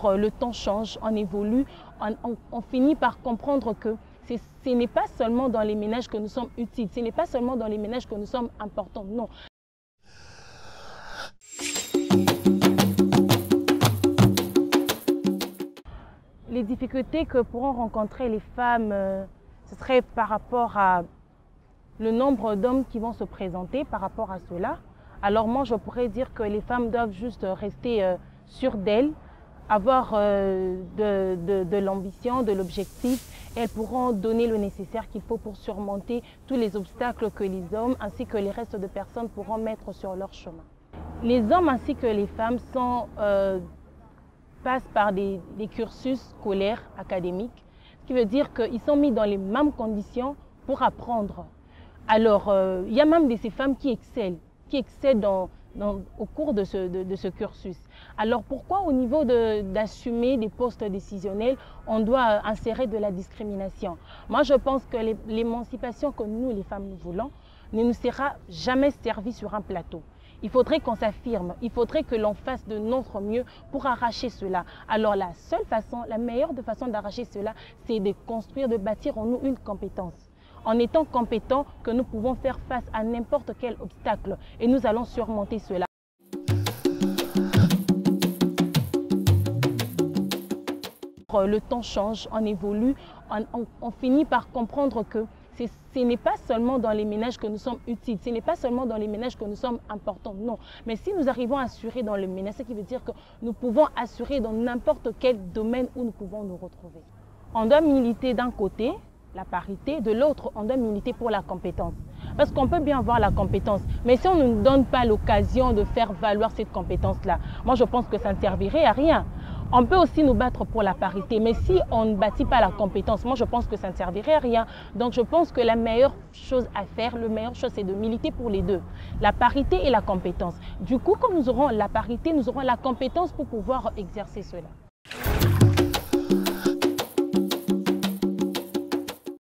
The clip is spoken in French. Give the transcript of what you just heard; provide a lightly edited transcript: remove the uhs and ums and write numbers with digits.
Le temps change, on évolue, on finit par comprendre que ce n'est pas seulement dans les ménages que nous sommes utiles, ce n'est pas seulement dans les ménages que nous sommes importants, non. Les difficultés que pourront rencontrer les femmes, ce serait par rapport à le nombre d'hommes qui vont se présenter par rapport à cela. Alors moi, je pourrais dire que les femmes doivent juste rester sûres d'elles, avoir de l'ambition, de l'objectif. Elles pourront donner le nécessaire qu'il faut pour surmonter tous les obstacles que les hommes ainsi que les restes de personnes pourront mettre sur leur chemin. Les hommes ainsi que les femmes passent par des cursus scolaires, académiques, ce qui veut dire qu'ils sont mis dans les mêmes conditions pour apprendre. Alors, il y a même de ces femmes qui excellent au cours de ce cursus. Alors pourquoi au niveau d'assumer des postes décisionnels, on doit insérer de la discrimination? Moi, je pense que l'émancipation que nous, les femmes, nous voulons, ne nous sera jamais servie sur un plateau. Il faudrait qu'on s'affirme, il faudrait que l'on fasse de notre mieux pour arracher cela. Alors la seule façon, la meilleure façon d'arracher cela, c'est de construire, de bâtir en nous une compétence. En étant compétents, que nous pouvons faire face à n'importe quel obstacle et nous allons surmonter cela. Le temps change, on évolue, on finit par comprendre que ce n'est pas seulement dans les ménages que nous sommes utiles, ce n'est pas seulement dans les ménages que nous sommes importants, non. Mais si nous arrivons à assurer dans le ménage, ce qui veut dire que nous pouvons assurer dans n'importe quel domaine où nous pouvons nous retrouver. On doit militer d'un côté, la parité, de l'autre, on doit militer pour la compétence. Parce qu'on peut bien avoir la compétence, mais si on ne nous donne pas l'occasion de faire valoir cette compétence-là, moi je pense que ça ne servirait à rien. On peut aussi nous battre pour la parité, mais si on ne bâtit pas la compétence, moi je pense que ça ne servirait à rien. Donc je pense que la meilleure chose à faire, la meilleure chose c'est de militer pour les deux, la parité et la compétence. Du coup, quand nous aurons la parité, nous aurons la compétence pour pouvoir exercer cela.